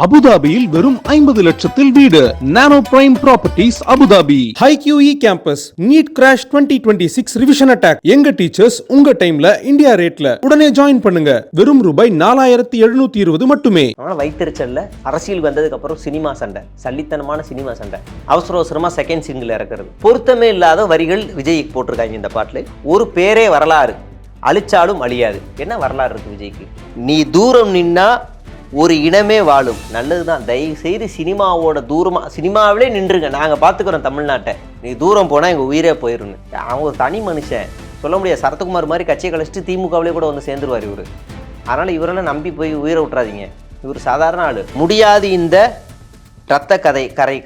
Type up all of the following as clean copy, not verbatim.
அபுதாபியில் வெறும் 50 லட்சத்தில் வீடு. Nano prime properties Abu Dhabi. HiQE campus NEET crash 2026 revision attack. எங்க டீச்சர்ஸ் உங்க டைம்ல இந்தியா ரேட்ல. உடனே ஜாயின் பண்ணுங்க. வெறும் ரூபாய் 4720 மட்டுமே. வைத்திருச்சல்ல அரசியல் வந்ததுக்கு அப்புறம் சினிமா சண்டை, சல்லித்தனமான சினிமா சண்டை, அவசர அவசரமா செகண்ட் சிங்கிள் இறக்குறது, பொருத்தமே இல்லாத வரிகள் விஜய்க்கு போட்டிருக்காங்க இந்த பாட்டுல. ஒரு பேரே வரலாறு, அழிச்சாலும் அழியாது. என்ன வரலாறு இருக்கு விஜய்க்கு? நீ தூரம் நின்னா ஒரு இனமே வாழும். நல்லதுதான். தயவு செய்து சினிமாவோட சினிமாவிலே நின்றுங்க, நாங்கள் பார்த்துக்கிறோம் தமிழ்நாட்டை. நீ தூரம் போனால் எங்கள் உயிரே போயிடுன்னு. அவன் ஒரு தனி மனுஷன், சொல்ல முடியாது. சரத்குமார் மாதிரி கட்சியை கழிச்சிட்டு திமுகவிலே கூட வந்து சேர்ந்துருவார் இவர். அதனால் இவரெல்லாம் நம்பி போய் உயிரை விட்டுறாதீங்க. இவர் சாதாரண ஆள். முடியாது இந்த ரத்த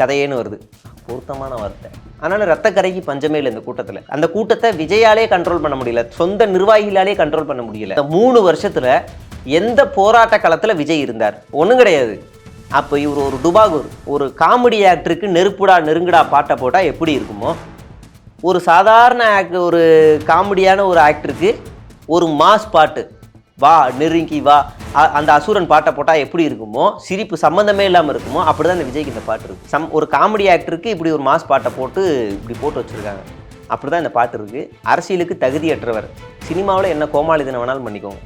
கதையேன்னு வருது, பொருத்தமான வார்த்தை. அதனால் ரத்த கரைக்கு பஞ்சமே இல்லை இந்த கூட்டத்தில். அந்த கூட்டத்தை விஜயாலே கண்ட்ரோல் பண்ண முடியல, சொந்த நிர்வாகிகளாலே கண்ட்ரோல் பண்ண முடியல. இந்த 3 வருஷத்தில் எந்த போராட்ட களத்தில் விஜய் இருந்தார்? ஒன்றும் கிடையாது. அப்போ இவர் ஒரு டுபாகூர், ஒரு காமெடி ஆக்டருக்கு நெருப்புடா நெருங்குடா பாட்டை போட்டால் எப்படி இருக்குமோ, ஒரு சாதாரண ஒரு காமெடியான ஒரு ஆக்டருக்கு ஒரு மாஸ் பாட்டு, வா நெருங்கி வா, அந்த அசுரன் பாட்டை போட்டால் எப்படி இருக்குமோ, சிரிப்பு சம்மந்தமே இல்லாமல் இருக்குமோ, அப்படி தான் இந்த விஜய்க்கு இந்த பாட்டு இருக்குது. ஒரு காமெடி ஆக்டருக்கு இப்படி ஒரு மாஸ் பாட்டை போட்டு இப்படி போட்டு வச்சுருக்காங்க. அப்படி தான் இந்த பாட்டு இருக்குது. அரசியலுக்கு தகுதியற்றவர். சினிமாவில் என்ன கோமாளிதனை வேணாலும் பண்ணிக்கோங்க.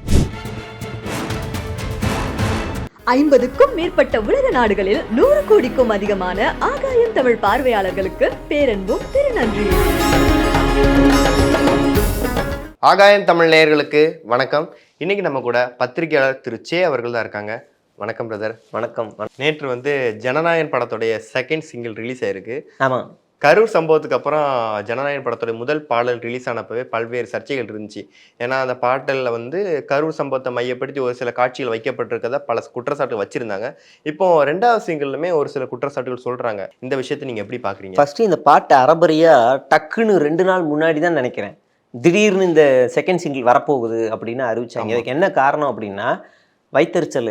50க்கும் மேற்பட்ட உலக நாடுகளில் 100 கோடிக்கும் அதிகமான ஆகாயம் தமிழ் பார்வையாளர்களுக்கு பேரன்பும் திருநன்றி. ஆகாயம் தமிழ் நேயர்களுக்கு வணக்கம். இன்னைக்கு நம்ம கூட பத்திரிகையாளர் திரு சே அவர்கள் தான் இருக்காங்க. வணக்கம் பிரதர். வணக்கம். நேற்று ஜனநாயகன் படத்துடைய செகண்ட் சிங்கிள் ரிலீஸ் ஆயிருக்கு. ஆமாம். கரூர் சம்பவத்துக்கு அப்புறம் ஜனநாயகன் படத்துடைய முதல் பாடல் ரிலீஸ் ஆனப்பவே பல்வேறு சர்ச்சைகள் இருந்துச்சு. ஏன்னா அந்த பாடலில் கரூர் சம்பவத்தை மையப்படுத்தி ஒரு சில காட்சிகள் வைக்கப்பட்டிருக்கதா பல குற்றச்சாட்டு வச்சிருந்தாங்க. இப்போ 2வது சிங்கிளுமே ஒரு சில குற்றச்சாட்டுகள் சொல்றாங்க. இந்த விஷயத்தை நீங்க எப்படி பாக்குறீங்க? ஃபர்ஸ்ட் இந்த பாட்டு அறபரியா டக்குன்னு 2 நாள் முன்னாடி தான் நினைக்கிறேன் திடீர்னு இந்த செகண்ட் சிங்கிள் வரப்போகுது அப்படின்னு அறிவிச்சாங்க. இதுக்கு என்ன காரணம் அப்படின்னா, வைத்தறிச்சல்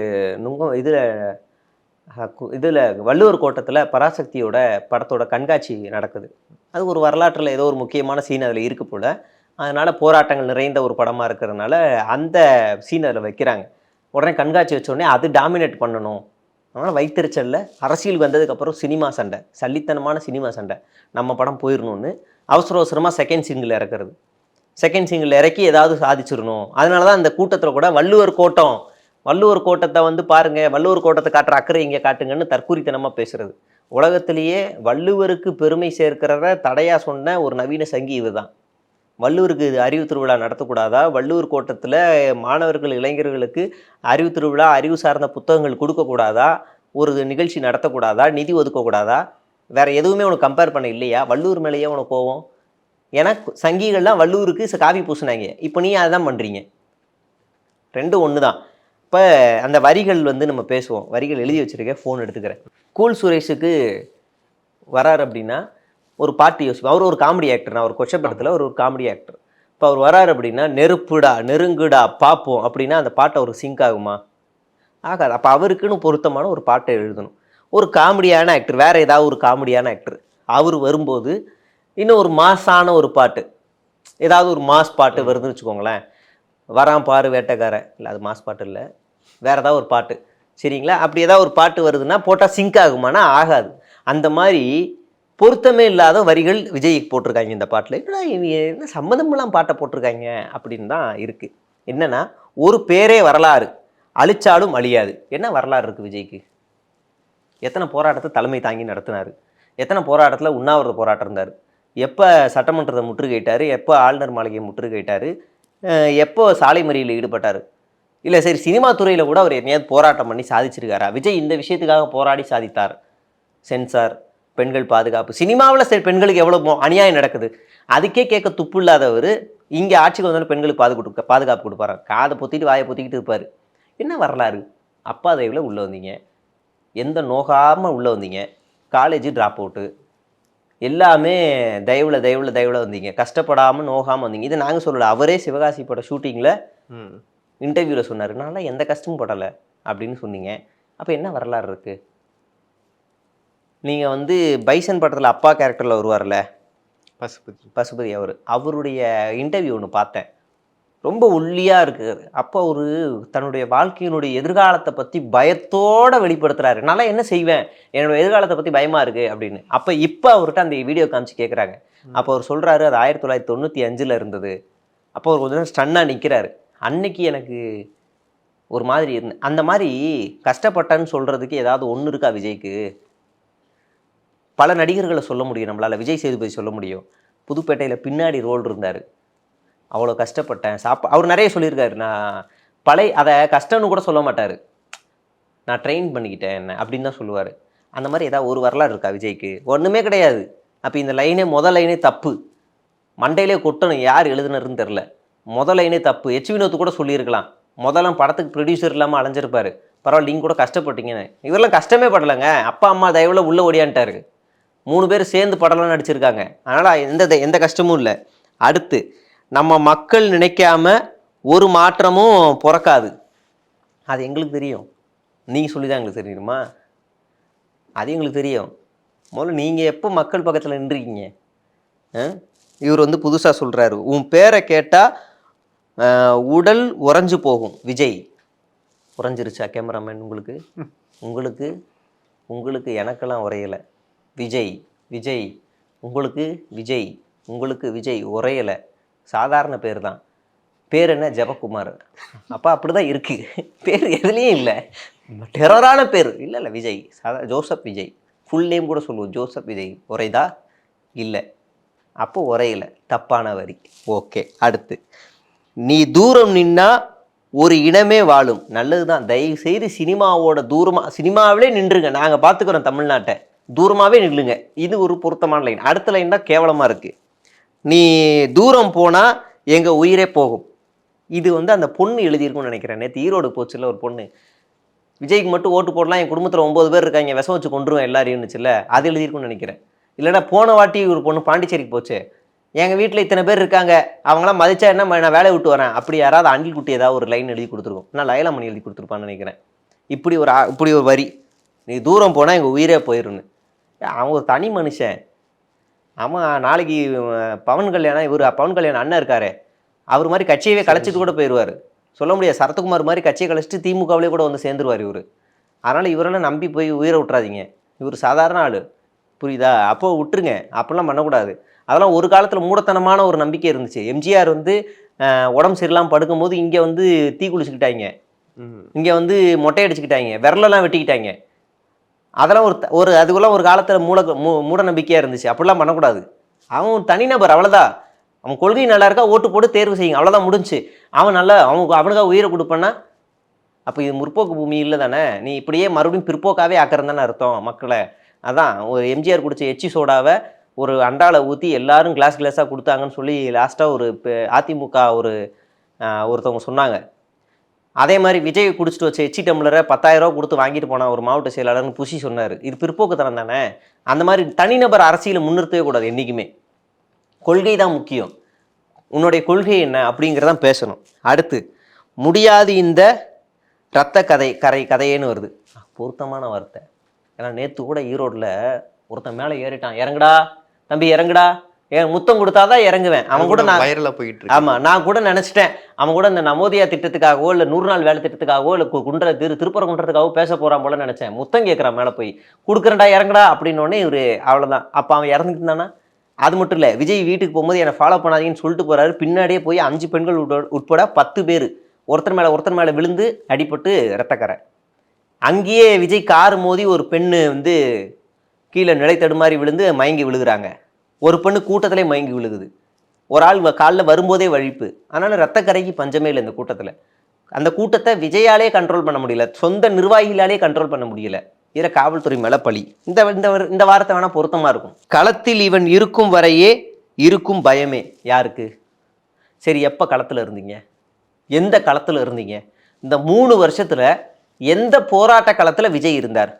இதில் வள்ளுவர் கோட்டத்தில் பராசக்தியோட படத்தோட கண்காட்சி நடக்குது. அது ஒரு வரலாற்றில் ஏதோ ஒரு முக்கியமான சீன் அதில் இருக்கு போல். அதனால் போராட்டங்கள் நிறைந்த ஒரு படமாக இருக்கிறதுனால அந்த சீன் அதில் வைக்கிறாங்க. உடனே கண்காட்சி வச்சோடனே அது டாமினேட் பண்ணணும். அதனால் வைத்தறிச்சலில் அரசியல் வந்ததுக்கப்புறம் சினிமா சண்டை, சல்லித்தனமான சினிமா சண்டை, நம்ம படம் போயிடணும்னு அவசர அவசரமாக செகண்ட் சிங்கிள் இறக்குறது. செகண்ட் சிங்கிள் இறக்கி ஏதாவது சாதிச்சிடணும். அதனால தான் அந்த கூட்டத்தில் கூட வள்ளுவர் கோட்டத்தை பாருங்கள், வள்ளுவர் கோட்டத்தை காட்டுற அக்கறை இங்கே காட்டுங்கன்னு தற்கூரித்தனமாக பேசுகிறது. உலகத்திலேயே வள்ளுவருக்கு பெருமை சேர்க்கிறத தடையாக சொன்ன ஒரு நவீன சங்கி இது தான். வள்ளுவருக்கு அறிவு திருவிழா நடத்தக்கூடாதா? வள்ளுவர் கோட்டத்தில் மாணவர்கள் இளைஞர்களுக்கு அறிவு திருவிழா, அறிவு சார்ந்த புத்தகங்கள் கொடுக்கக்கூடாதா? ஒரு நிகழ்ச்சி நடத்தக்கூடாதா? நிதி ஒதுக்கக்கூடாதா? வேறு எதுவுமே உனக்கு கம்பேர் பண்ண இல்லையா? வள்ளுவர் மேலேயே உனக்கு கோவம்? ஏன்னா சங்கிகள்லாம் வள்ளுவருக்கு காவி பூசினாங்க. இப்போ நீ அதை தான் பண்ணுறீங்க. 2 ஒன்று தான். இப்போ அந்த வரிகள் நம்ம பேசுவோம். வரிகள் எழுதி வச்சுருக்கேன், ஃபோன் எடுத்துக்கிறேன். கூல் சுரேஷுக்கு வராரு அப்படின்னா ஒரு பாட்டு யோசிப்போம். அவர் ஒரு காமெடி ஆக்டர். நான் ஒரு கொச்சப்படத்தில் ஒரு காமெடி ஆக்டர். இப்போ அவர் வராரு அப்படின்னா நெருப்புடா நெருங்குடா பார்ப்போம் அப்படின்னா அந்த பாட்டை அவருக்கு சிங்க் ஆகுமா? ஆகாது. அப்போ அவருக்குன்னு பொருத்தமான ஒரு பாட்டை எழுதணும். ஒரு காமெடியான ஆக்டர், வேறு ஏதாவது ஒரு காமெடியான ஆக்டர் அவர் வரும்போது இன்னும் ஒரு மாஸான ஒரு பாட்டு, ஏதாவது ஒரு மாஸ் பாட்டு வருதுன்னு வச்சுக்கோங்களேன். வரான் பாரு வேட்டைக்காரன், இல்லை அது மாஸ் பாட்டு இல்லை, வேறு ஏதாவது ஒரு பாட்டு, சரிங்களா? அப்படி ஏதாவது ஒரு பாட்டு வருதுன்னா போட்டால் சிங்க் ஆகுமானா ஆகாது. அந்த மாதிரி பொருத்தமே இல்லாத வரிகள் விஜய்க்கு போட்டிருக்காங்க இந்த பாட்டில். என்ன சம்மந்தமெல்லாம் பாட்டை போட்டிருக்காங்க அப்படின்னு தான் இருக்குது. என்னென்னா, ஒரு பேரே வரலாறு, அழிச்சாலும் அழியாது. என்ன வரலாறு இருக்குது விஜய்க்கு? எத்தனை போராட்டத்தை தலைமை தாங்கி நடத்தினார்? எத்தனை போராட்டத்தில் உண்ணாவிரத போராட்டம் இருந்தார்? எப்போ சட்டமன்றத்தை முற்றுகையிட்டார்? எப்போ ஆளுநர் மாளிகையை முற்றுகையிட்டார்? எப்போ சாலை மறியலில் ஈடுபட்டார்? இல்லை சரி, சினிமா துறையில் கூட அவர் என்னையாவது போராட்டம் பண்ணி சாதிச்சிருக்காரா? விஜய் இந்த விஷயத்துக்காக போராடி சாதித்தார். சென்சார், பெண்கள் பாதுகாப்பு, சினிமாவில் சரி பெண்களுக்கு எவ்வளோ அநியாயம் நடக்குது அதுக்கே கேட்க துப்பு இல்லாதவர் இங்கே ஆட்சிக்கு வந்தாலும் பெண்களுக்கு பாதுகாப்பு கொடுப்பாரு. காதை பொத்திட்டு வாயை பொத்திக்கிட்டு இருப்பார். என்ன வரலாறு? அப்பா தயவில் உள்ளே வந்தீங்க, எந்த நோகாமல் உள்ளே வந்தீங்க, காலேஜ் ட்ராப் அவுட்டு, எல்லாமே தயவில் வந்தீங்க, கஷ்டப்படாமல் நோகாமல் வந்தீங்க. இது நாங்கள் சொல்லலை, அவரே சிவகாசி பட ஷூட்டிங்கில் இன்டர்வியூவில் சொன்னார். நான்லாம் எந்த கஷ்டமும் படலை அப்படின்னு சொன்னீங்க. அப்போ என்ன வரலாறு இருக்குது? நீங்கள் பைசன் படத்தில் அப்பா கேரக்டரில் வருவார்ல, பசுபதி, அவருடைய இன்டர்வியூ ஒன்று பார்த்தேன். ரொம்ப ஒல்லியாக இருக்காரு. அப்போ ஒரு தன்னுடைய வாழ்க்கையினுடைய எதிர்காலத்தை பற்றி பயத்தோடு வெளிப்படுத்துகிறாரு. நான் என்ன செய்வேன், என்னோட எதிர்காலத்தை பற்றி பயமாக இருக்குது அப்படின்னு. அப்போ இப்போ அவர்கிட்ட அந்த வீடியோ காமிச்சு கேட்குறாங்க. அப்போ அவர் சொல்கிறாரு, அது 1995 இருந்தது. அப்போ அவர் கொஞ்சம் ஸ்டன்னாக நிற்கிறாரு. அன்னைக்கு எனக்கு ஒரு மாதிரி இருந்தேன். அந்த மாதிரி கஷ்டப்பட்டேன்னு சொல்கிறதுக்கு ஏதாவது ஒன்று இருக்கா விஜய்க்கு? பல நடிகர்களை சொல்ல முடியும் நம்மளால். விஜய் சேதுபதி சொல்ல முடியும். புதுப்பேட்டையில் பின்னாடி ரோல் இருந்தார், அவ்வளோ கஷ்டப்பட்டேன். அவர் நிறைய சொல்லியிருக்காரு. நான் அதை கஷ்டம்னு கூட சொல்ல மாட்டார், நான் ட்ரெயின் பண்ணிக்கிட்டேன் என்ன அப்படின்னு தான் சொல்லுவார். அந்த மாதிரி ஏதாவது ஒரு வரலாறு இருக்கா விஜய்க்கு? ஒன்றுமே கிடையாது. அப்போ இந்த முதல் லைனே தப்பு. மண்டையிலே கொட்டணும், யார் எழுதுனருன்னு தெரில. முதல் லைனே தப்பு. வினோத்து கூட சொல்லியிருக்கலாம். முதல்லாம் படத்துக்கு ப்ரொடியூசர் இல்லாமல் அலைஞ்சிருப்பார். பரவாயில்ல, நீங்கள் கூட கஷ்டப்பட்டீங்கன்னு. இவரெல்லாம் கஷ்டமே படலைங்க. அப்பா அம்மா தயவில் உள்ளே ஓடியான்ட்டார். 3 பேர் சேர்ந்து படம்லாம் நடிச்சிருக்காங்க. அதனால் எந்த கஷ்டமும் இல்லை. அடுத்து, நம்ம மக்கள் நினைக்காம ஒரு மாற்றமும் பிறக்காது. அது எங்களுக்கு தெரியும். நீங்கள் சொல்லி தான் எங்களுக்கு தெரியுமா? அது எங்களுக்கு தெரியும். முதல்ல நீங்கள் எப்போ மக்கள் பக்கத்தில் நின்றுருக்கீங்க? இவர் புதுசாக சொல்கிறாரு, உன் பேரை கேட்டால் உடல் உறைஞ்சு போகும். விஜய் உறைஞ்சிருச்சா கேமராமேன்? உங்களுக்கு உங்களுக்கு எனக்கெல்லாம் உரையலை. விஜய் உங்களுக்கு விஜய் உரையலை. சாதாரண பேர் தான். பேர் என்ன? ஜெபக்குமார். அப்போ அப்படி தான் இருக்குது. பேர் எதுலேயும் இல்லை, டெரரான பேர். இல்லை Vijay, Joseph Vijay. Full name கூட சொல்லுவோம், ஜோசப் விஜய். உரைதா? இல்லை. அப்போ உரையலை, தப்பான வரி. ஓகே. அடுத்து, நீ தூரம் நின்னா ஒரு இனமே வாழும். நல்லது தான். தயவு செய்து சினிமாவோட சினிமாவிலே நின்றுங்க, நாங்கள் பார்த்துக்குறோம் தமிழ்நாட்டை, தூரமாகவே நில்லுங்க. இது ஒரு பொருத்தமான லைன். அடுத்த லைன் தான் கேவலமாக இருக்குது. நீ தூரம் போனால் எங்கள் உயிரே போகும். இது அந்த பொண்ணு எழுதியிருக்கும்னு நினைக்கிறேன். நேற்று ஈரோடு போச்சுல்ல ஒரு பொண்ணு, விஜய்க்கு மட்டும் ஓட்டு போடலாம், என் குடும்பத்தில் 9 பேர் இருக்காங்க, விஷம் வச்சு கொண்டுருவேன் எல்லாரையும் இருந்துச்சுல்ல, அது எழுதியிருக்கும்னு நினைக்கிறேன். இல்லைனா போன வாட்டி ஒரு பொண்ணு பாண்டிச்சேரிக்கு போச்சு, எங்கள் வீட்டில் இத்தனை பேர் இருக்காங்க, அவங்களாம் மதிச்சா என்ன, நான் வேலையை விட்டு வரேன், அப்படி யாராவது அணில் குட்டி ஏதாவது ஒரு லைன் எழுதி கொடுத்துருக்கோம். நான் லயலாமணி எழுதி கொடுத்துருப்பான்னு நினைக்கிறேன். இப்படி ஒரு வரி, நீ தூரம் போனால் எங்கள் உயிரே போயிடுன்னு. அவன் ஒரு தனி மனுஷன். ஆமாம், நாளைக்கு பவன் கல்யாணம், பவன் கல்யாணம் அண்ணன் இருக்காரு, அவர் மாதிரி கட்சியவே கலைச்சிட்டு கூட போயிடுவார். சொல்ல முடியாது, சரத்குமார் மாதிரி கட்சியை கலைச்சிட்டு திமுகவிலே கூட சேர்ந்துருவார் இவர். அதனால் இவரெல்லாம் நம்பி போய் உயிரை விட்டுறாதீங்க. இவர் சாதாரண ஆள், புரியுதா? அப்போ விட்டுருங்க, அப்படிலாம் பண்ணக்கூடாது. அதெல்லாம் ஒரு காலத்தில் மூடத்தனமான ஒரு நம்பிக்கை இருந்துச்சு. எம்ஜிஆர் உடம்பு சரியில்லாமல் படுக்கும்போது இங்கே தீ குளிச்சுக்கிட்டாங்க, இங்கே மொட்டை அடிச்சுக்கிட்டாங்க, விரலெல்லாம் வெட்டிக்கிட்டாங்க. அதெல்லாம் அதுக்கெல்லாம் ஒரு காலத்தில் மூட நம்பிக்கையாக இருந்துச்சு. அப்படிலாம் பண்ணக்கூடாது. அவன் ஒரு தனிநபர், அவ்வளோதான். அவன் கொள்கை நல்லா இருக்கா, ஓட்டு போட்டு தேர்வு செய்யுங்க, அவ்வளோதான், முடிஞ்சு. அவன் நல்லா அவனுக்காக உயிரை கொடுப்பான்னா அப்போ இது முற்போக்கு பூமி இல்லை தானே? நீ இப்படியே மறுபடியும் பிற்போக்காகவே ஆக்கிறது தானே அர்த்தம் மக்களை. அதான் ஒரு எம்ஜிஆர் குடித்த எச்சி சோடாவை ஒரு அண்டாவில் ஊற்றி எல்லாரும் கிளாஸாக கொடுத்தாங்கன்னு சொல்லி லாஸ்ட்டாக ஒரு அதிமுக ஒருத்தவங்க சொன்னாங்க. அதே மாதிரி விஜய் குடிச்சிட்டு வச்ச எச்சி டம்ளரை 10,000 ரூபா கொடுத்து வாங்கிட்டு போனால் ஒரு மாவட்ட செயலாளர்னு புஷி சொன்னார். இது பிற்போக்குத்தனம் தானே? அந்த மாதிரி தனிநபர் அரசியலை முன்னிறுத்தவே கூடாது என்றைக்குமே. கொள்கை தான் முக்கியம். உன்னுடைய கொள்கை என்ன அப்படிங்கிறதான் பேசணும். அடுத்து, முடியாது இந்த ரத்த கதையேன்னு வருது. பொருத்தமான வார்த்தை. ஏன்னா நேற்று கூட ஈரோட்டில் ஒருத்தன் மேலே ஏறிட்டான், இறங்குடா தம்பி இறங்குடா, முத்தம் கொடுத்தாதான் இறங்குவேன். அவன் கூட நான் போயிட்டு, ஆமாம், நான் கூட நினச்சிட்டேன் அவன் கூட இந்த நமோதியா திட்டத்துக்காகவோ இல்லை 100 நாள் வேலை திட்டத்துக்காகவோ இல்லை திருப்பரங்குன்றத்துக்காகவோ பேச போகிறான் போல நினச்சேன். முத்தம் கேட்குறான் மேலே போய், கொடுக்குறேன்டா இறங்குடா அப்படின்னோடனே இவர் அவ்வளோதான். அப்போ அவன் இறந்துட்டு இருந்தானா? அது மட்டும் இல்லை, விஜய் வீட்டுக்கு போகும்போது என்னை ஃபாலோ பண்ணாதீங்கன்னு சொல்லிட்டு போகிறாரு. பின்னாடியே போய் 5 பெண்கள் உட்பட 10 பேர் ஒருத்தர் மேலே விழுந்து அடிபட்டு ரத்தக்கரை. அங்கேயே விஜய் கார் மோதி ஒரு பெண்ணு கீழே நிலை தடுமாறி விழுந்து மயங்கி விழுகிறாங்க. ஒரு பெண்ணு கூட்டத்திலே மயங்கி விழுகுது. ஒரு ஆள் காலில் வரும்போதே வழிப்பு. அதனால் ரத்தக்கரைக்கு பஞ்சமே இல்லை இந்த கூட்டத்தில். அந்த கூட்டத்தை விஜயாலே கண்ட்ரோல் பண்ண முடியல, சொந்த நிர்வாகிகளாலே கண்ட்ரோல் பண்ண முடியல. இதில் காவல்துறை மேலே பழி. இந்த வார்த்தை வேணால் பொருத்தமாக இருக்கும். களத்தில் இவன் இருக்கும் வரையே இருக்கும் பயமே. யாருக்கு? சரி, எப்போ களத்தில் இருந்தீங்க? எந்த களத்தில் இருந்தீங்க? இந்த 3 வருஷத்தில் எந்த போராட்ட களத்தில் விஜய் இருந்தார்?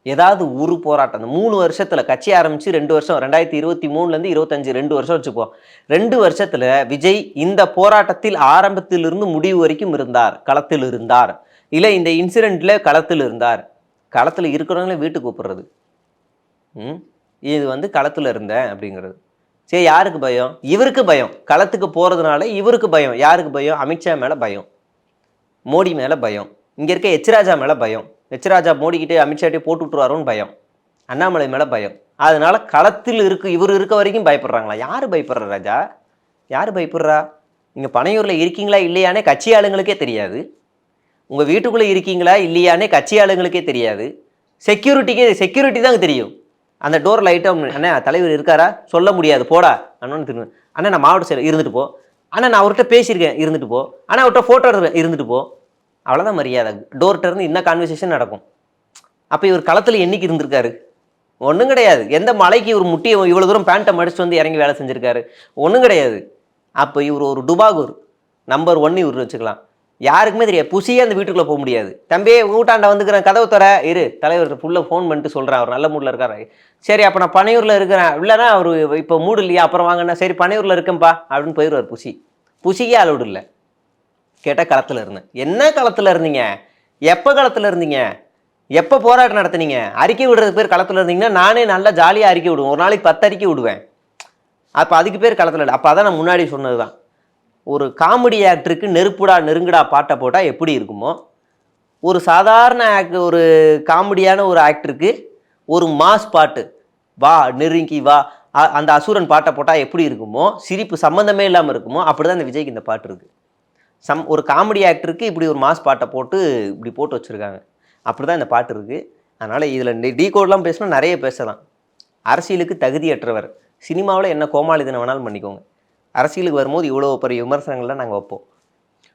ஏதாவது ஒரு போராட்டம் அந்த 3 வருஷத்தில்? கட்சி ஆரம்பித்து 2 வருஷம், 2023லேருந்து 25, 2 வருஷம் வச்சுப்போம். 2 வருஷத்தில் விஜய் இந்த போராட்டத்தில் ஆரம்பத்திலிருந்து முடிவு வரைக்கும் இருந்தார், களத்தில் இருந்தார். இல்லை இந்த இன்சிடெண்ட்டில் களத்தில் இருந்தார். களத்தில் இருக்கிறவங்களே வீட்டுக்கு கூப்பிட்றது, இது களத்தில் இருந்தேன் அப்படிங்கிறது. சரி, யாருக்கு பயம்? இவருக்கு பயம். களத்துக்கு போகிறதுனால இவருக்கு பயம். யாருக்கு பயம்? அமித்ஷா மேலே பயம், மோடி மேலே பயம், இங்கே இருக்க எச் ராஜா மேலே பயம். எச் ராஜா மோடிக்கிட்டே அமித்ஷாட்டே போட்டு விட்டுருவாரோன்னு பயம், அண்ணாமலை மேலே பயம். அதனால களத்தில் இவர் இருக்க வரைக்கும் பயப்படுறாங்களா? யார் பயப்படுறா ராஜா? யார் பயப்படுறா? நீங்கள் பனையூரில் இருக்கீங்களா இல்லையானே கட்சி ஆளுங்களுக்கே தெரியாது. உங்கள் வீட்டுக்குள்ளே இருக்கீங்களா இல்லையானே கட்சி ஆளுங்களுக்கே தெரியாது. செக்யூரிட்டி தாங்க தெரியும். அந்த டோர் லைட்டாக அண்ணா தலைவர் இருக்காரா சொல்ல முடியாது, போடா அண்ணன்னு திரும்ப. அண்ணா நான் மாவட்ட செயலர் இருந்துட்டு போ. அண்ணா நான் அவர்கிட்ட பேசியிருக்கேன் இருந்துட்டு போ. ஆனால் அவர்கிட்ட ஃபோட்டோ எடுக்கிறேன் இருந்துட்டு போ. அவ்வளோதான் மரியாதை. டோர்கிட்ட இருந்து இன்னும் கான்வர்சேஷன் நடக்கும். அப்போ இவர் களத்தில் என்னைக்கு இருந்திருக்காரு? ஒன்றும் கிடையாது. எந்த மலைக்கு இவர் முட்டியை இவ்வளோ தூரம் பேண்ட்டை மடிச்சுட்டு வந்து இறங்கி வேலை செஞ்சுருக்காரு? ஒன்றும் கிடையாது. அப்போ இவர் ஒரு டுபாகூர் நம்பர் 1 இவர் வச்சுக்கலாம். யாருக்குமே தெரியாது. புசியே அந்த வீட்டுக்குள்ளே போக முடியாது. தம்பி ஊட்டாண்ட வந்துக்கிறேன், கதவு தர இரு, தலைவர் ஃபுல்லாக ஃபோன் பண்ணிட்டு சொல்கிறேன் அவர் நல்ல மூடில் இருக்காரு. சரி அப்போ நான் பனையூரில் இருக்கிறேன், இல்லைன்னா அவர் இப்போ மூடு இல்லையா, அப்புறம் வாங்கண்ணா, சரி பனையூரில் இருக்கேன்ப்பா அப்படின்னு போயிடுவார். புசிக்கே அலோடு இல்லை. கேட்டால் களத்தில் இருந்தேன். என்ன களத்தில் இருந்தீங்க? எப்போ களத்தில் இருந்தீங்க? எப்போ போராட்டம் நடத்துனீங்க? அறிக்கை விடுறது பேர் களத்தில் இருந்தீங்கன்னா நானே நல்லா ஜாலியாக அறிக்கை விடுவேன். ஒரு நாளைக்கு 10 அறிக்கை விடுவேன். அப்போ அதுக்கு பேர் களத்தில் இல்லை. அப்போ அதான் நான் முன்னாடி சொன்னது தான். ஒரு காமெடி ஆக்டருக்கு நெருப்புடா நெருங்குடா பாட்டை போட்டால் எப்படி இருக்குமோ, ஒரு சாதாரண ஒரு காமெடியான ஒரு ஆக்டருக்கு ஒரு மாஸ் பாட்டு, வா நெருங்கி வா, அந்த அசுரன் பாட்டை போட்டால் எப்படி இருக்குமோ, சிரிப்பு சம்மந்தமே இல்லாமல் இருக்குமோ, அப்படி தான் இந்த விஜய்க்கு இந்த பாட்டு இருக்குது. ஒரு காமெடி ஆக்டருக்கு இப்படி ஒரு மாஸ் பாட்டை போட்டு இப்படி போட்டு வச்சுருக்காங்க. அப்படி தான் இந்த பாட்டு இருக்குது. அதனால் இதில் டீகோட்லாம் பேசணும், நிறைய பேசலாம். அரசியலுக்கு தகுதியற்றவர். சினிமாவில் என்ன கோமாளிதனை வேணாலும் பண்ணிக்கோங்க. அரசியலுக்கு வரும்போது இவ்வளோ பெரிய விமர்சனங்கள்லாம் நாங்கள் வைப்போம்.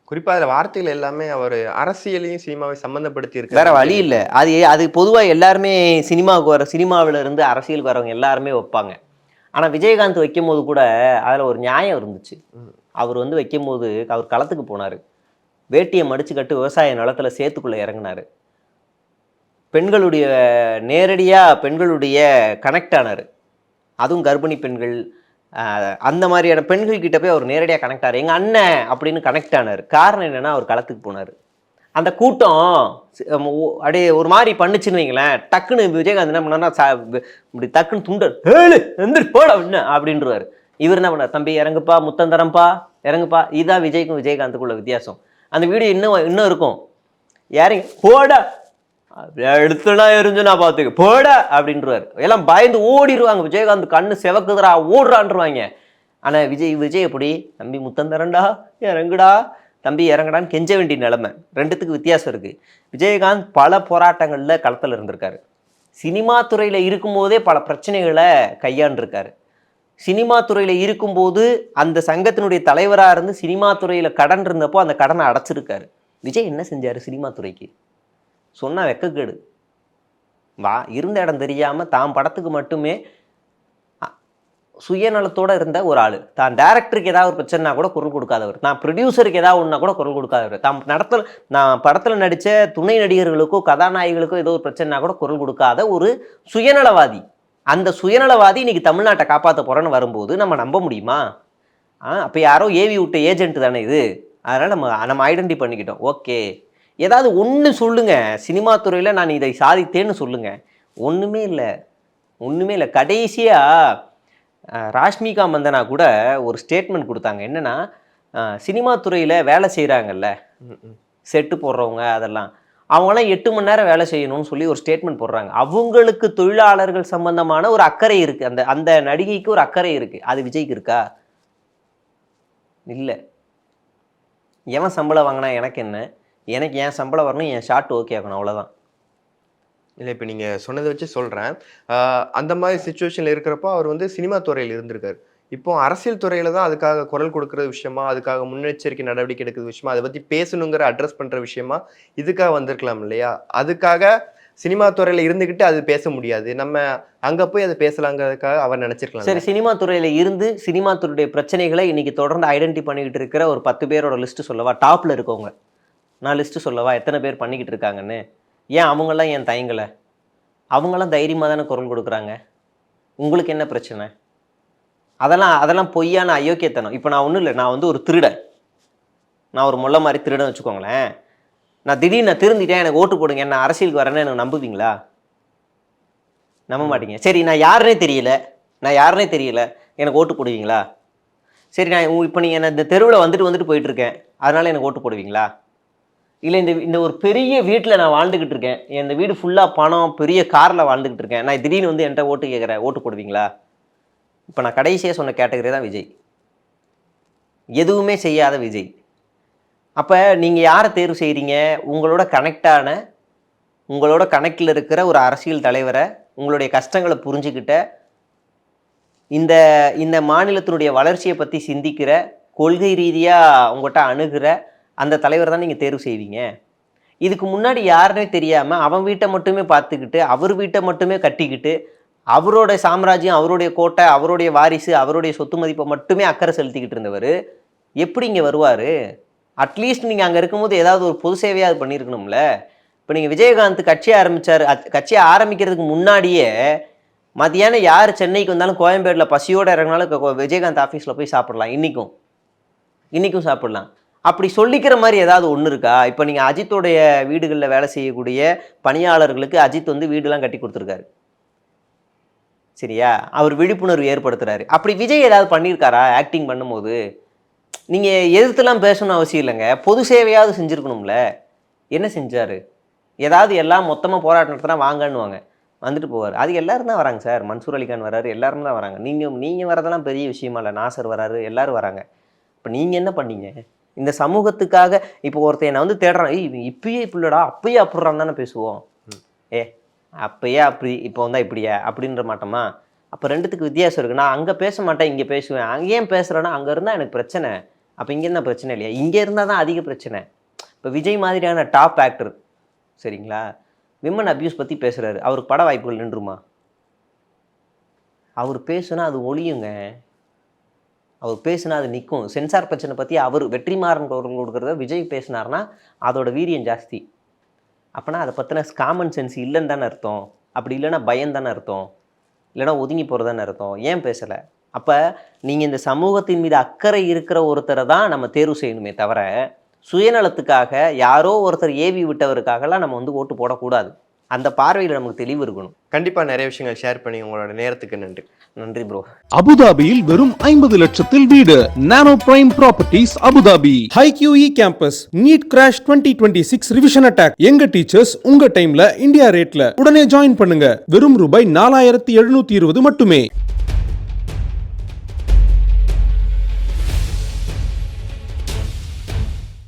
குறிப்பாக அதில் வார்த்தைகள் எல்லாமே அவர் அரசியலையும் சினிமாவை சம்மந்தப்படுத்தி இருக்கு. வேற வழி இல்லை. அது பொதுவாக எல்லாருமே சினிமாவில் இருந்து அரசியலுக்கு வரவங்க எல்லாருமே வைப்பாங்க. ஆனால் விஜயகாந்த் வைக்கும்போது கூட அதில் ஒரு நியாயம் இருந்துச்சு. அவர் வைக்கும்போது அவர் களத்துக்கு போனார், வேட்டியை மடிச்சு கட்டு விவசாய நிலத்தில் சேத்துக்குள்ளே இறங்கினார், பெண்களுடைய நேரடியாக பெண்களுடைய கனெக்ட் ஆனார். அதுவும் கர்ப்பிணி பெண்கள் அந்த மாதிரியான பெண்கள் கிட்ட போய் அவர் நேரடியாக கனெக்ட் ஆனார். எங்கள் அண்ணன் அப்படின்னு கனெக்ட் ஆனார். காரணம் என்னென்னா அவர் களத்துக்கு போனார். அந்த கூட்டம் அப்படியே ஒரு மாதிரி பண்ணுச்சுன்னு வைங்களேன். டக்குன்னு விஜயகாந்த் என்ன பண்ணார்னா இப்படி டக்குன்னு துண்டர் ஏழு எந்திரி போட அப்படின்றவார். இவர் என்ன பண்ணார்? தம்பி இறங்குப்பா, முத்தந்தரம்பா இறங்குப்பா. இதுதான் விஜய்க்கும் விஜயகாந்துக்குள்ள வித்தியாசம். அந்த வீடியோ இன்னும் இருக்கும். யாருங்க போட எடுத்துனா எரிஞ்சு நான் பார்த்துக்க போட அப்படின்றவார். எல்லாம் பயந்து ஓடிடுவாங்க. விஜயகாந்த் கண்ணு செவக்குதுரா ஓடுறான்ருவாங்க. ஆனால் விஜய் எப்படி? தம்பி முத்தந்தரண்டா இறங்குடா, தம்பி இறங்கடான்னு கெஞ்ச வேண்டிய நிலைமை. ரெண்டுத்துக்கு வித்தியாசம் இருக்குது. விஜயகாந்த் பல போராட்டங்களில் களத்தில் இருந்திருக்காரு. சினிமா துறையில் இருக்கும்போதே பல பிரச்சனைகளை கையாண்டிருக்காரு. சினிமா துறையில் இருக்கும்போது அந்த சங்கத்தினுடைய தலைவராக இருந்து சினிமா துறையில் கடன் இருந்தப்போ அந்த கடனை அடைச்சிருக்காரு. விஜய் என்ன செஞ்சார் சினிமா துறைக்கு? சொன்னால் வெக்கக்கேடு. இருந்த இடம் தெரியாமல் தான் படத்துக்கு மட்டுமே சுயநலத்தோடு இருந்த ஒரு ஆள். தான் டேரக்டருக்கு ஏதாவது ஒரு பிரச்சனைனா கூட குரல் கொடுக்காதவர், தான் ப்ரொடியூசருக்கு ஏதாவது ஒன்றா கூட குரல் கொடுக்காதவர், நான் படத்தில் நடித்த துணை நடிகர்களுக்கோ கதாநாயகிகளுக்கோ ஏதோ ஒரு பிரச்சனைனா கூட குரல் கொடுக்காத ஒரு சுயநலவாதி. அந்த சுயநலவாதி இன்னைக்கு தமிழ்நாட்டை காப்பாற்ற போகிறேன்னு வரும்போது நம்ம நம்ப முடியுமா? அப்போ யாரோ ஏவி விட்ட ஏஜென்ட் தானே இது. அதனால் நம்ம ஐடென்டி பண்ணிக்கிட்டோம். ஓகே, ஏதாவது ஒன்று சொல்லுங்கள், சினிமா துறையில் நான் இதை சாதித்தேன்னு சொல்லுங்கள். ஒன்றுமே இல்லை. கடைசியாக ராஷ்மிகா மந்தனா கூட ஒரு ஸ்டேட்மெண்ட் கொடுத்தாங்க. என்னென்னா, சினிமா துறையில் வேலை செய்கிறாங்கல்ல, செட்டு போடுறவங்க, அதெல்லாம் அவங்களாம் 8 மணி நேரம் வேலை செய்யணும்னு சொல்லி ஒரு ஸ்டேட்மெண்ட் போடுறாங்க. அவங்களுக்கு தொழிலாளர்கள் சம்பந்தமான ஒரு அக்கறை இருக்குது. அந்த நடிகைக்கு ஒரு அக்கறை இருக்குது. அது விஜய்க்கு இருக்கா? இல்லை. எவன் சம்பளம் வாங்கினா எனக்கு என்ன? எனக்கு என் சம்பளம் வரணும், என் ஷார்ட் ஓகே ஆகணும், அவ்வளோதான். இல்லை, இப்போ நீங்கள் சொன்னதை வச்சு சொல்கிறேன். அந்த மாதிரி சுச்சுவேஷனில் இருக்கிறப்போ அவர் சினிமா துறையில் இருந்திருக்காரு. இப்போ அரசியல் துறையில் தான் அதுக்காக குரல் கொடுக்குற விஷயமா, அதுக்காக முன்னெச்சரிக்கை நடவடிக்கை எடுக்கிற விஷயமா, அதை பற்றி பேசணுங்கிற அட்ரஸ் பண்ணுற விஷயமா இதுக்காக வந்திருக்கலாம் இல்லையா? அதுக்காக சினிமா துறையில் இருந்துக்கிட்டு அது பேச முடியாது, நம்ம அங்கே போய் அதை பேசலாங்கிறதுக்காக அவர் நினச்சிருக்கலாம். சரி, சினிமா துறையில் இருந்து சினிமா துறையுடைய பிரச்சனைகளை இன்னைக்கு தொடர்ந்து ஐடென்டி பண்ணிக்கிட்டு இருக்கிற ஒரு 10 பேரோட லிஸ்ட்டு சொல்லவா? டாப்பில் இருக்கவங்க நான் லிஸ்ட்டு சொல்லவா? எத்தனை பேர் பண்ணிக்கிட்டு இருக்காங்கன்னு? ஏன் அவங்களாம் ஏன் தயங்கலை? அவங்களாம் தைரியமாக தானே குரல் கொடுக்குறாங்க. உங்களுக்கு என்ன பிரச்சனை? அதெல்லாம் பொய்யான அயோக்கியத்தனம். இப்போ நான் ஒன்றும் இல்லை, நான் ஒரு திருடன், நான் ஒரு முல்லை மாதிரி திருடன் வச்சுக்கோங்களேன். நான் திடீர்னு திருந்திட்டேன், எனக்கு ஓட்டு போடுங்க, என்ன அரசியலுக்கு வரேன்னு எனக்கு நம்புவீங்களா? நம்ப மாட்டீங்க. சரி, நான் யாருன்னே தெரியல, எனக்கு ஓட்டு போடுவீங்களா? சரி, நான் இப்போ நீங்கள் இந்த தெருவில் வந்துட்டு போயிட்டுருக்கேன், அதனால் எனக்கு ஓட்டு போடுவீங்களா? இல்லை இந்த ஒரு பெரிய வீட்டில் நான் வாழ்ந்துக்கிட்டு இருக்கேன், இந்த வீடு ஃபுல்லாக பணம், பெரிய காரில் வாழ்ந்துக்கிட்டு இருக்கேன், நான் திடீர்னு வந்து என்கிட்ட ஓட்டு கேட்குறேன், ஓட்டு போடுவீங்களா? இப்போ நான் கடைசியாக சொன்ன கேட்டகரி தான் விஜய். எதுவுமே செய்யாத விஜய். அப்போ நீங்கள் யாரை தேர்வு செய்கிறீங்க? உங்களோட கனெக்டில் இருக்கிற ஒரு அரசியல் தலைவரை, உங்களுடைய கஷ்டங்களை புரிஞ்சுக்கிட்ட, இந்த மாநிலத்தினுடைய வளர்ச்சியை பற்றி சிந்திக்கிற, கொள்கை ரீதியாக உங்கள்கிட்ட அணுகிற அந்த தலைவர் தான் நீங்கள் தேர்வு செய்வீங்க. இதுக்கு முன்னாடி யாருன்னே தெரியாமல் அவன் வீட்டை மட்டுமே பார்த்துக்கிட்டு, அவர் வீட்டை மட்டுமே கட்டிக்கிட்டு, அவரோட சாம்ராஜ்யம், அவருடைய கோட்டை, அவருடைய வாரிசு, அவருடைய சொத்து மதிப்பை மட்டுமே அக்கறை செலுத்திக்கிட்டு இருந்தவர் எப்படி இங்கே வருவார்? அட்லீஸ்ட் நீங்கள் அங்கே இருக்கும்போது ஏதாவது ஒரு பொது சேவையாக பண்ணியிருக்கணும்ல. இப்போ நீங்கள் விஜயகாந்த் கட்சியை ஆரம்பிக்கிறதுக்கு முன்னாடியே மதியானம் யார் சென்னைக்கு வந்தாலும் கோயம்பேடில் பசியோடு இறங்கினாலும் விஜயகாந்த் ஆஃபீஸில் போய் சாப்பிடலாம். இன்றைக்கும் சாப்பிடலாம். அப்படி சொல்லிக்கிற மாதிரி ஏதாவது ஒன்று இருக்கா? இப்போ நீங்கள் அஜித்தோடைய வீடுகளில் வேலை செய்யக்கூடிய பணியாளர்களுக்கு அஜித் வந்து வீடுலாம் கட்டி கொடுத்துருக்காரு, சரியா? அவர் விழிப்புணர்வு ஏற்படுத்துகிறாரு. அப்படி விஜய் ஏதாவது பண்ணியிருக்காரா? ஆக்டிங் பண்ணும்போது நீங்கள் எதிர்த்துலாம் பேசணும்னு அவசியம் இல்லைங்க, பொது சேவையாவது செஞ்சுருக்கணும்ல. என்ன செஞ்சார்? ஏதாவது எல்லாம் மொத்தமாக போராட்டம் நடத்தினா வாங்கன்னுவாங்க, வந்துட்டு போவார். அது எல்லோரும் தான் வராங்க சார். மன்சூர் அலிகான் வராரு, எல்லாரும் தான் வராங்க. நீங்கள் வரதெல்லாம் பெரிய விஷயமா இல்லை. நாசர் வராரு, எல்லோரும் வராங்க. இப்போ நீங்கள் என்ன பண்ணீங்க இந்த சமூகத்துக்காக? இப்போ ஒருத்தர் என்னை வந்து தேடுறான், இப்பயே இப்படிலடா, அப்பயே அப்படிறான்னு தானே பேசுவோம். அப்பயே அப்படி, இப்போ வந்தால் இப்படியா அப்படின்ற மாட்டோமா? அப்போ ரெண்டுத்துக்கு வித்தியாசம் இருக்குது. நான் அங்கே பேச மாட்டேன், இங்கே பேசுவேன். அங்கே ஏன் பேசுகிறேன்னா அங்கே இருந்தால் எனக்கு பிரச்சனை, அப்போ இங்கே இருந்தால் பிரச்சனை இல்லையா? இங்கே இருந்தால் தான் அதிக பிரச்சனை. இப்போ விஜய் மாதிரியான டாப் ஆக்டர், சரிங்களா, விமன் அப்யூஸ் பற்றி பேசுகிறாரு, அவருக்கு பட வாய்ப்புகள் நின்றுமா? அவர் பேசுனா அது ஒளியுங்க, அவர் பேசுனா அது நிற்கும். சென்சார் பிரச்சனை பற்றி அவர் வெற்றிமாறன் அவர்கள் கொடுக்குறத விஜய் பேசினார்னா அதோட வீரியம் ஜாஸ்தி. அப்போனா அதை பற்றின காமன் சென்ஸ் இல்லைன்னு தானே அர்த்தம். அப்படி இல்லைன்னா பயம் தானே அர்த்தம், இல்லைனா ஒதுங்கி போகிறதானே அர்த்தம். ஏன் பேசலை? அப்போ நீங்கள் இந்த சமூகத்தின் மீது அக்கறை இருக்கிற ஒருத்தரை தான் நம்ம தேர்வு செய்யணுமே தவிர, சுயநலத்துக்காக யாரோ ஒருத்தர் ஏவி விட்டவருக்காகலாம் நம்ம வந்து ஓட்டு போடக்கூடாது. அந்த பார்வையில் நமக்கு தெளிவு இருக்கணும். கண்டிப்பாக நிறைய விஷயங்கள் ஷேர் பண்ணி உங்களோட நேரத்துக்கு நன்றி ப்ரோ. அபுதாபியில் வெறும் 50 லட்சத்தில் வீடு. Nano prime properties Abu Dhabi. HiQE campus NEET crash 2026 revision attack. எங்க டீச்சர்ஸ் உங்க டைம்ல இந்தியா ரேட்ல. உடனே ஜாயின் பண்ணுங்க. வெறும் ரூபாய் 4720 மட்டுமே.